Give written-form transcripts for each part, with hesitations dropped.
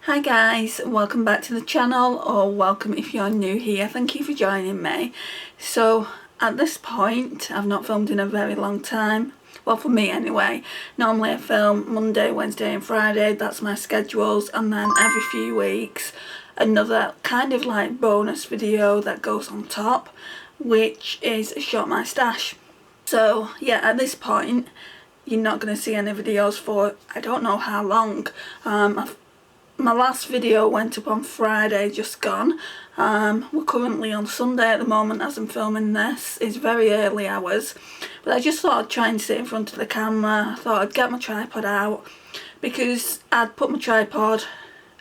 Hi guys, welcome back to the channel, or welcome if you're new here. Thank you for joining me. So at this point I've not filmed in a very long time, well for me anyway. Normally I film Monday, Wednesday and Friday, that's my schedules, and then every few weeks another kind of like bonus video that goes on top, which is Shop My Stash. So yeah, at this point you're not going to see any videos for I don't know how long. My last video went up on Friday, just gone. We're currently on Sunday at the moment as I'm filming this. It's very early hours, but I just thought I'd try and sit in front of the camera. I thought I'd get my tripod out because I'd put my tripod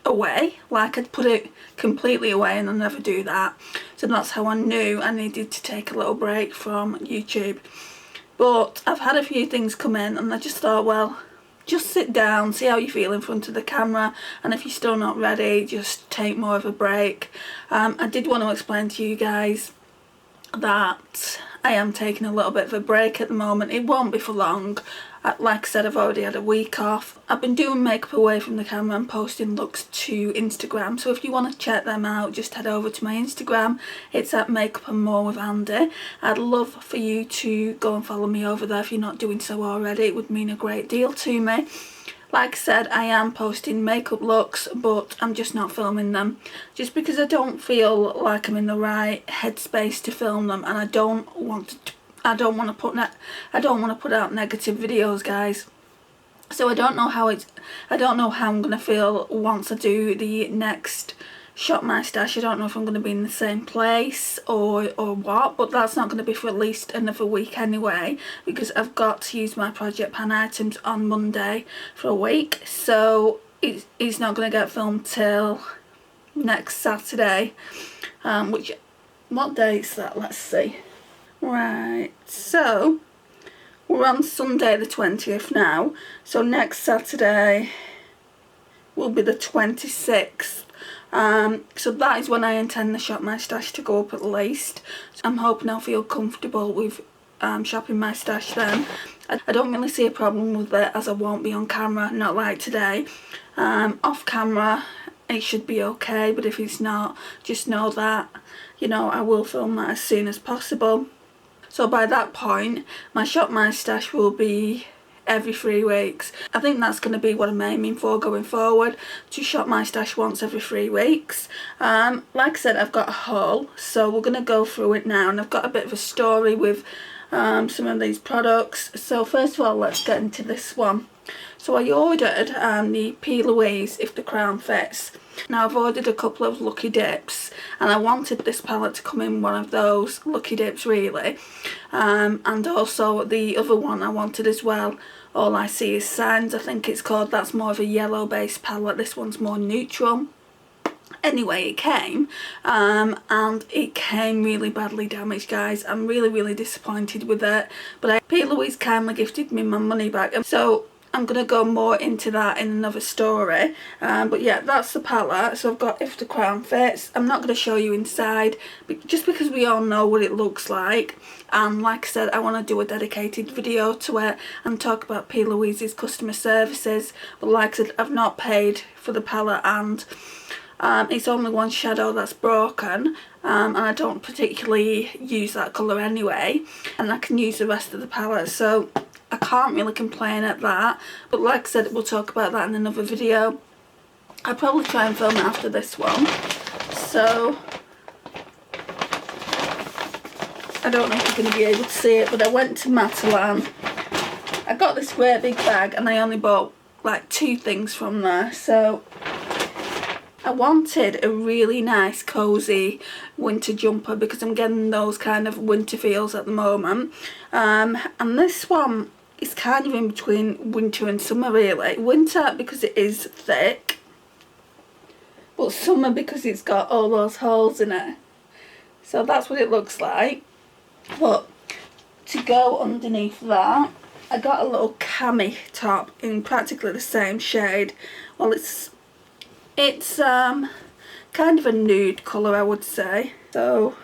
away, like I'd put it completely away, and I never do that. So that's how I knew I needed to take a little break from YouTube. But I've had a few things come in and I just thought, well, just sit down, see how you feel in front of the camera, and if you're still not ready, just take more of a break. I did want to explain to you guys that I am taking a little bit of a break at the moment. It won't be for long. Like I said, I've already had a week off. I've been doing makeup away from the camera and posting looks to Instagram, so if you want to check them out, just head over to my Instagram. It's at Makeup and More with Andy. I'd love for you to go and follow me over there if you're not doing so already. It would mean a great deal to me. Like I said, I am posting makeup looks, but I'm just not filming them just because I don't feel like I'm in the right headspace to film them, and I don't want to put out negative videos, guys. So I don't know how I'm gonna feel once I do the next Shop My Stash. I don't know if I'm going to be in the same place or what, but that's not going to be for at least another week anyway, because I've got to use my project pan items on Monday for a week, so it's not going to get filmed till next Saturday, what day is that? Let's see. Right, so we're on Sunday the 20th now, so next Saturday will be the 26th. So that is when I intend the Shop My Stash to go up at least. So I'm hoping I'll feel comfortable with shopping my stash then. I don't really see a problem with it, as I won't be on camera, not like today. Off camera it should be okay, but if it's not, just know that, you know, I will film that as soon as possible. So by that point my Shop My Stash will be every 3 weeks. I think that's going to be what I'm aiming for going forward, to shop my stash once every 3 weeks. Like I said, I've got a haul, so we're going to go through it now, and I've got a bit of a story with some of these products. So first of all, let's get into this one. So I ordered the PLOUISE If the Crown Fits. Now I've ordered a couple of Lucky Dips, and I wanted this palette to come in one of those Lucky Dips really, and also the other one I wanted as well, All I See Is Signs I think it's called. That's more of a yellow based palette, this one's more neutral. Anyway, it came, and it came really badly damaged, guys. I'm really disappointed with it, but PLOUISE kindly gifted me my money back, so I'm going to go more into that in another story. But yeah, that's the palette. So I've got If the Crown Fits. I'm not going to show you inside, just because we all know what it looks like. And like I said, I want to do a dedicated video to it and talk about PLOUISE's customer services. But like I said, I've not paid for the palette, and it's only one shadow that's broken, and I don't particularly use that colour anyway, and I can use the rest of the palette, so I can't really complain at that. But like I said, we'll talk about that in another video. I'll probably try and film it after this one, so I don't know if you're going to be able to see it, but I went to Matalan. I got this great big bag and I only bought like 2 things from there. So I wanted a really nice cosy winter jumper because I'm getting those kind of winter feels at the moment, and this one is kind of in between winter and summer really. Winter because it is thick, but summer because it's got all those holes in it. So that's what it looks like. But to go underneath that, I got a little cami top in practically the same shade. Well, it's kind of a nude colour, I would say. So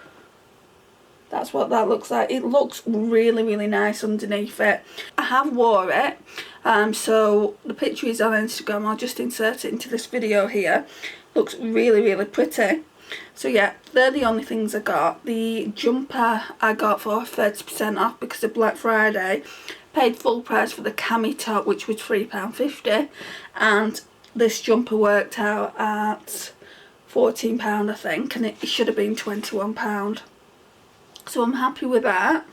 that's what that looks like. It looks really nice underneath it. I have wore it So the picture is on Instagram. I'll just insert it into this video here. Looks really, really pretty. So yeah, they're the only things I got. The jumper I got for 30% off because of Black Friday. Paid full price for the cami top, which was £3.50, and this jumper worked out at £14 I think, and it should have been £21. So I'm happy with that.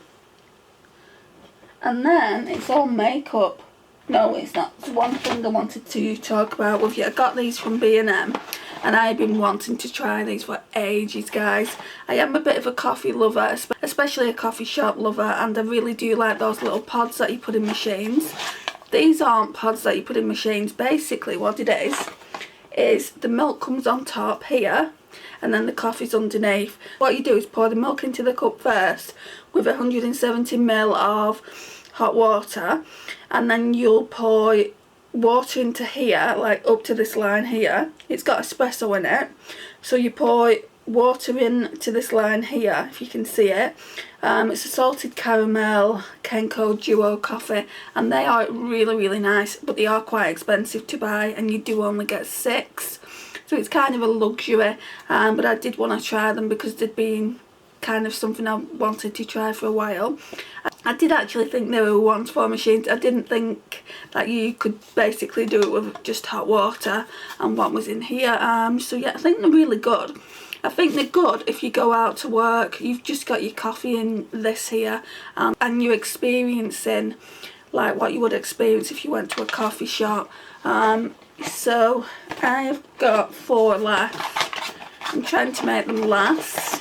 And then it's all makeup. No, it's not. There's one thing I wanted to talk about with you. I got these from B&M, and I've been wanting to try these for ages, guys. I am a bit of a coffee lover, especially a coffee shop lover, and I really do like those little pods that you put in machines. These aren't pods that you put in machines. Basically what it is the milk comes on top here, and then the coffee's underneath. What you do is pour the milk into the cup first with 170ml of hot water, and then you'll pour water into here, like up to this line here. It's got espresso in it, so you pour water into this line here, if you can see it. It's a salted caramel Kenco duo coffee, and they are really, really nice, but they are quite expensive to buy, and you do only get 6, so it's kind of a luxury. But I did want to try them because they'd been kind of something I wanted to try for a while. I did actually think they were ones for machines. I didn't think that you could basically do it with just hot water and what was in here. So yeah, I think they're really good. I think they're good if you go out to work, you've just got your coffee in this here, and you're experiencing like what you would experience if you went to a coffee shop. So I've got 4 left. I'm trying to make them last.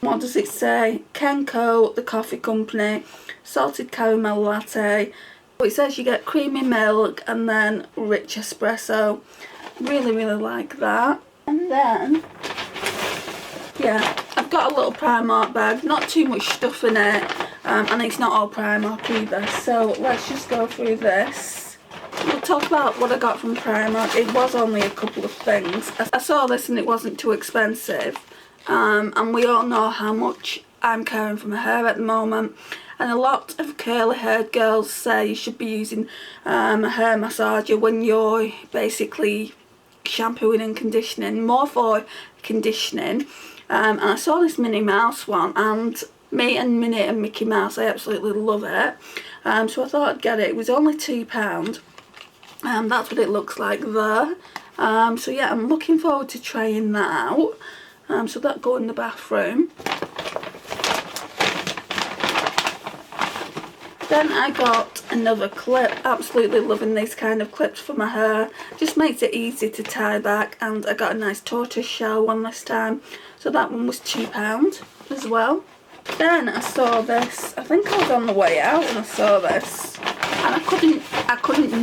What does it say? Kenco, the coffee company, salted caramel latte. It says you get creamy milk and then rich espresso. Really, really like that. And then, yeah, I've got a little Primark bag, not too much stuff in it, and it's not all Primark either. So let's just go through this. We'll talk about what I got from Primark. It was only a couple of things. I saw this and it wasn't too expensive. And we all know how much I'm caring for my hair at the moment, and a lot of curly haired girls say you should be using a hair massager when you're basically shampooing and conditioning, more for conditioning. And I saw this Minnie Mouse one, and me and Minnie and Mickey Mouse, I absolutely love it. So I thought I'd get it. It was only £2. That's what it looks like there. So yeah, I'm looking forward to trying that out. So that'll go in the bathroom. Then I got another clip. Absolutely loving these kind of clips for my hair. Just makes it easy to tie back, and I got a nice tortoise shell one this time. So that one was £2 as well. Then I saw this. I think I was on the way out when I saw this, and I couldn't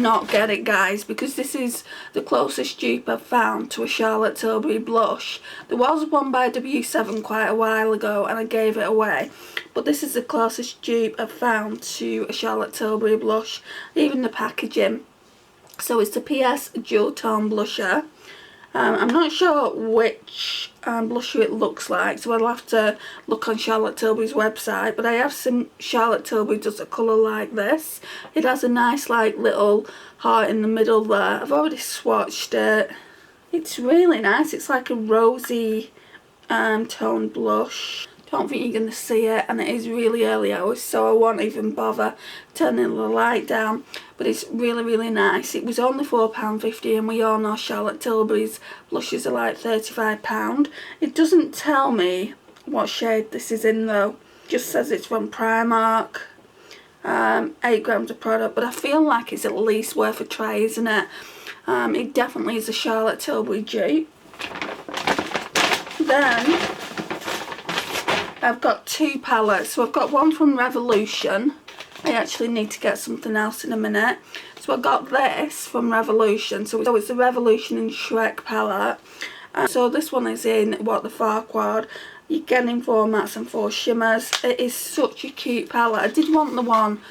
not get it, guys, because this is the closest dupe I've found to a Charlotte Tilbury blush. There was one by W7 quite a while ago and I gave it away, but this is the closest dupe I've found to a Charlotte Tilbury blush, even the packaging. So it's the PS Dual Tone Blusher. I'm not sure which blusher it looks like, so I'll have to look on Charlotte Tilbury's website, but I have seen Charlotte Tilbury does a colour like this. It has a nice like little heart in the middle there. I've already swatched it. It's really nice. It's like a rosy toned blush. Don't think you're going to see it, and it is really early hours, so I won't even bother turning the light down, but it's really, really nice. It was only £4.50, and we all know Charlotte Tilbury's blushes are like £35. It doesn't tell me what shade this is in though. It just says it's from Primark, 8 grams of product, but I feel like it's at least worth a try, isn't it? It definitely is a Charlotte Tilbury dupe. Then I've got 2 palettes. So I've got one from Revolution. I actually need to get something else in a minute. So I got this from Revolution. So it's the Revolution and Shrek palette. So this one is in the Farquard. You get in 4 mattes and 4 shimmers. It is such a cute palette. I did want the one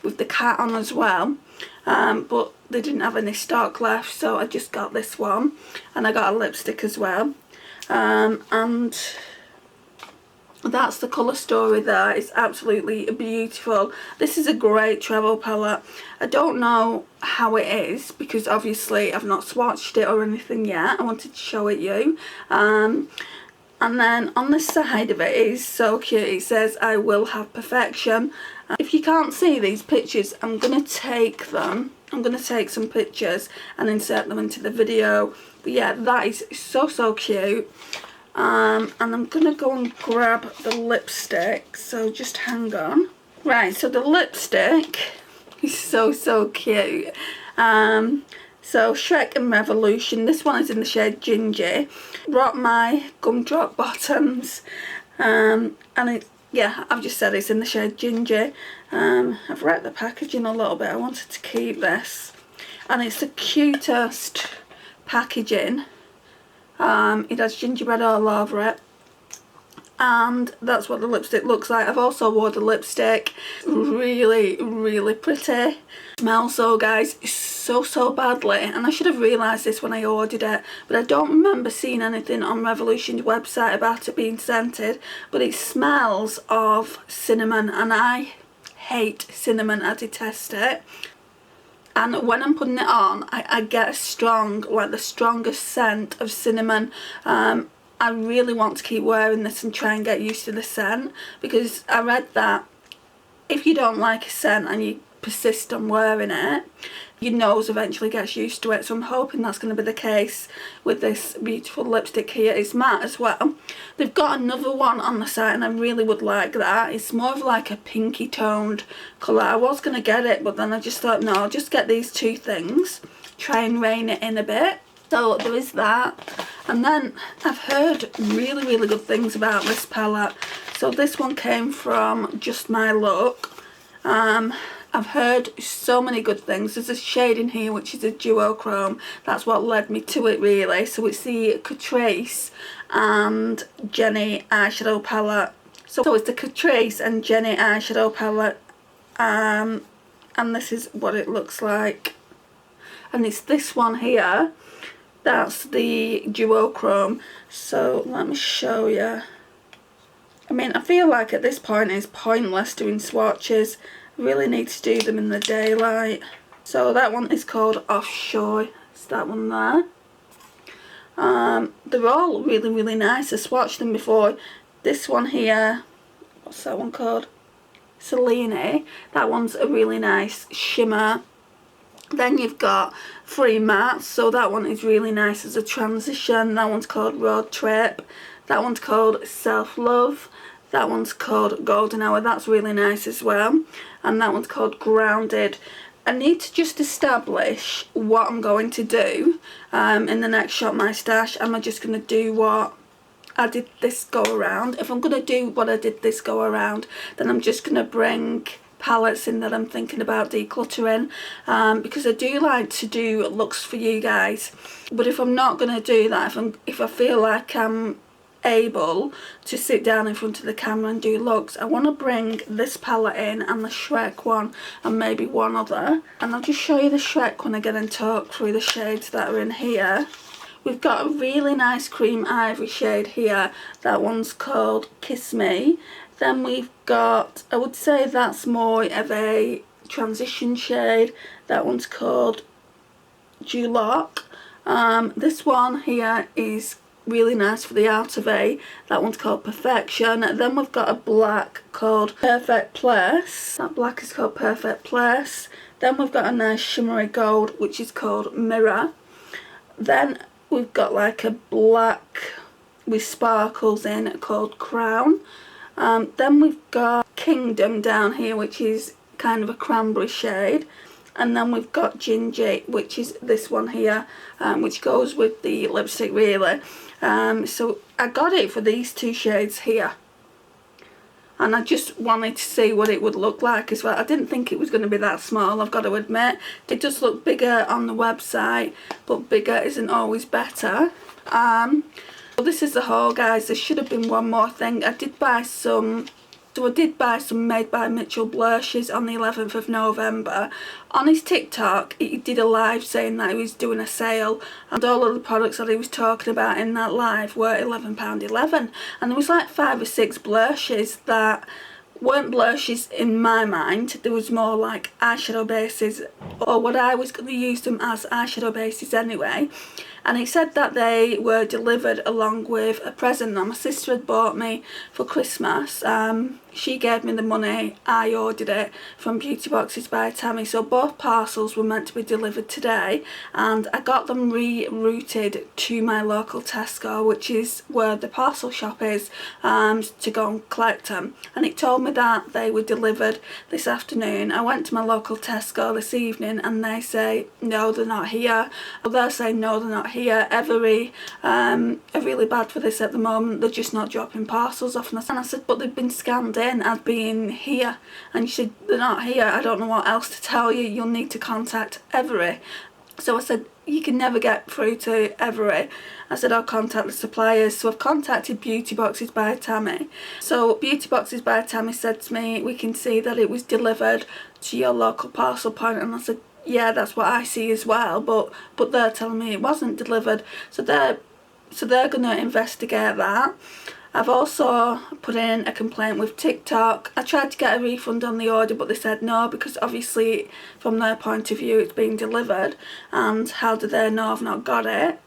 with the cat on as well, but they didn't have any stock left, so I just got this one. And I got a lipstick as well. And that's the colour story there. It's absolutely beautiful. This is a great travel palette. I don't know how it is because obviously I've not swatched it or anything yet. I wanted to show it you. And then on the side of it is so cute. It says, I will have perfection. If you can't see these pictures, I'm going to take them. I'm going to take some pictures and insert them into the video. But yeah, that is so cute. And I'm going to go and grab the lipstick. So just hang on. Right, so the lipstick is so cute. So Shrek and Revolution. This one is in the shade Ginger. Brought my Gumdrop bottoms. And it, yeah, I've just said it's in the shade Ginger. I've read the packaging a little bit. I wanted to keep this. And it's the cutest packaging. It has gingerbread all over it. And that's what the lipstick looks like. I've also wore the lipstick. Really pretty. Smells though, guys, so badly, and I should have realised this when I ordered it, but I don't remember seeing anything on Revolution's website about it being scented. But it smells of cinnamon, and I hate cinnamon. I detest it. And when I'm putting it on, I get a strong, like the strongest scent of cinnamon. I really want to keep wearing this and try and get used to the scent, because I read that if you don't like a scent and you persist on wearing it, your nose eventually gets used to it. So I'm hoping that's going to be the case with this beautiful lipstick here. It's matte as well. They've got another one on the site and I really would like that. It's more of like a pinky toned colour. I was going to get it, but then I just thought, no, I'll just get these two things, try and rein it in a bit. So there is that. And then I've heard really good things about this palette. So this one came from Just My Look. I've heard so many good things. There's a shade in here which is a duochrome. That's what led me to it really. So it's the Catrice and Jenny eyeshadow palette. So it's the Catrice and Jenny eyeshadow palette. And this is what it looks like. And it's this one here. That's the duochrome. So let me show you. I mean, I feel like at this point it's pointless doing swatches. I really need to do them in the daylight. So that one is called Offshore. It's that one there. They're all really nice. I swatched them before. This one here, what's that one called? Selene. That one's a really nice shimmer. Then you've got Free Matte, so that one is really nice as a transition. That one's called Road Trip. That one's called Self Love. That one's called Golden Hour. That's really nice as well. And that one's called Grounded. I need to just establish what I'm going to do in the next Shop My Stash. Am I just going to do what I did this go around? If I'm going to do what I did this go around, then I'm just going to bring palettes in that I'm thinking about decluttering, because I do like to do looks for you guys. But if I'm not going to do that, if I feel like I'm able to sit down in front of the camera and do looks, I want to bring this palette in and the Shrek one and maybe one other. And I'll just show you the Shrek one again and talk through the shades that are in here. We've got a really nice cream ivory shade here. That one's called Kiss Me. Then we've got, I would say that's more of a transition shade. That one's called Duloc. This one here is really nice for the outer V. That one's called Perfection. Then we've got a black called Perfect Place. That black is called Perfect Place. Then we've got a nice shimmery gold which is called Mirror. Then we've got like a black with sparkles in called Crown. Then we've got Kingdom down here, which is kind of a cranberry shade. And then we've got Ginger, which is this one here, which goes with the lipstick really. So I got it for these two shades here. And I just wanted to see what it would look like as well. I didn't think it was going to be that small, I've got to admit. It does look bigger on the website, but bigger isn't always better. This is the haul, guys. There should have been one more thing. I did buy some So I did buy some Made by Mitchell blushes on the 11th of November. On his TikTok, he did a live saying that he was doing a sale, and all of the products that he was talking about in that live were £11.11. And there was like 5 or 6 blushes that weren't blushes in my mind. There was more like eyeshadow bases, or what I was going to use them as eyeshadow bases anyway. And he said that they were delivered along with a present that my sister had bought me for Christmas. She gave me the money, I ordered it from Beauty Boxes by Tammy. So both parcels were meant to be delivered today, and I got them rerouted to my local Tesco, which is where the parcel shop is, to go and collect them. And it told me that they were delivered this afternoon. I went to my local Tesco this evening and they say no, they're not here. Well, they're saying no, they're not here. Evri are really bad for this at the moment. They're just not dropping parcels off. And I said, but they've been scanned in as being here. And she said, they're not here. I don't know what else to tell you. You'll need to contact Evri. So I said, you can never get through to Evri. I said, I'll contact the suppliers. So I've contacted Beauty Boxes by Tammy. So Beauty Boxes by Tammy said to me, we can see that it was delivered to your local parcel point. And I said, yeah, that's what I see as well, but they're telling me it wasn't delivered. So they're going to investigate that. I've also put in a complaint with TikTok. I tried to get a refund on the order, but they said no, because obviously from their point of view it's being delivered, and how do they know I've not got it?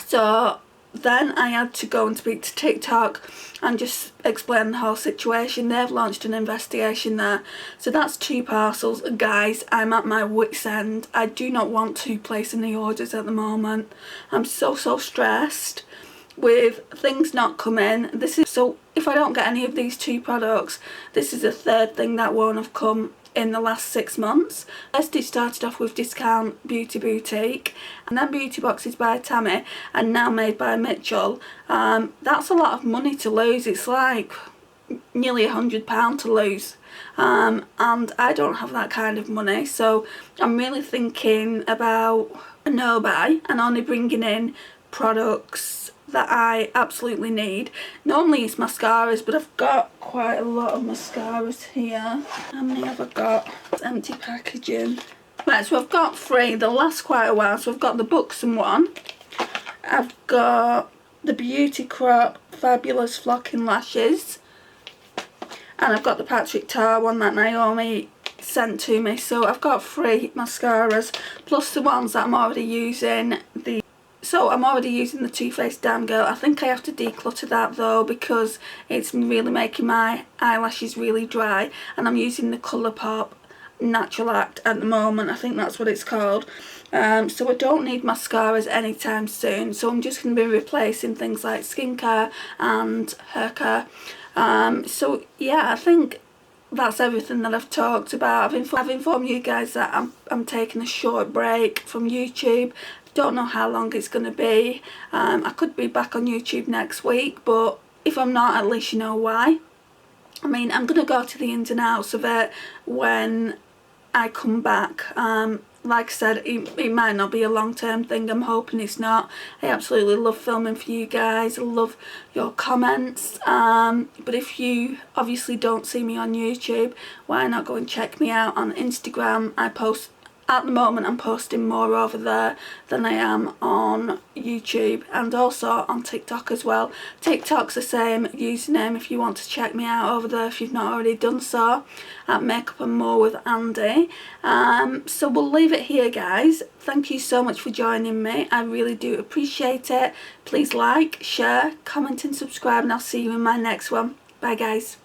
So then I had to go and speak to TikTok and just explain the whole situation. They've launched an investigation there. So that's 2 parcels. Guys, I'm at my wit's end. I do not want to place any orders at the moment. I'm so stressed with things not coming. So if I don't get any of these 2 products, this is the 3rd thing that won't have come in the last 6 months. First it started off with Discount Beauty Boutique, and then Beauty Boxes by Tammy, and now Made by Mitchell. That's a lot of money to lose. It's like nearly £100 to lose, and I don't have that kind of money. So I'm really thinking about a no-buy and only bringing in products that I absolutely need. Normally it's mascaras, but I've got quite a lot of mascaras here. How many have I got? It's empty packaging. Right, so I've got 3. They'll last quite a while. So I've got the Buxom one. I've got the Beauty Crop Fabulous Flocking Lashes. And I've got the Patrick Tar one that Naomi sent to me. So I've got 3 mascaras, plus the ones that I'm already using. So I'm already using the Too Faced Damn Girl. I think I have to declutter that though, because it's really making my eyelashes really dry. And I'm using the Colourpop Natural Act at the moment. I think that's what it's called. So I don't need mascaras anytime soon. So I'm just going to be replacing things like skincare and HairCare. So yeah, I think that's everything that I've talked about. I've informed you guys that I'm taking a short break from YouTube. Don't know how long it's going to be. I could be back on YouTube next week, but if I'm not, at least you know why. I mean, I'm going to go to the ins and outs of it when I come back. Like I said, it might not be a long-term thing. I'm hoping it's not. I absolutely love filming for you guys. I love your comments. But if you obviously don't see me on YouTube, why not go and check me out on Instagram? I post. At the moment I'm posting more over there than I am on YouTube, and also on TikTok as well. TikTok's the same username if you want to check me out over there if you've not already done so, at Makeup and More with Andy. So we'll leave it here, guys. Thank you so much for joining me. I really do appreciate it. Please like, share, comment and subscribe, and I'll see you in my next one. Bye guys.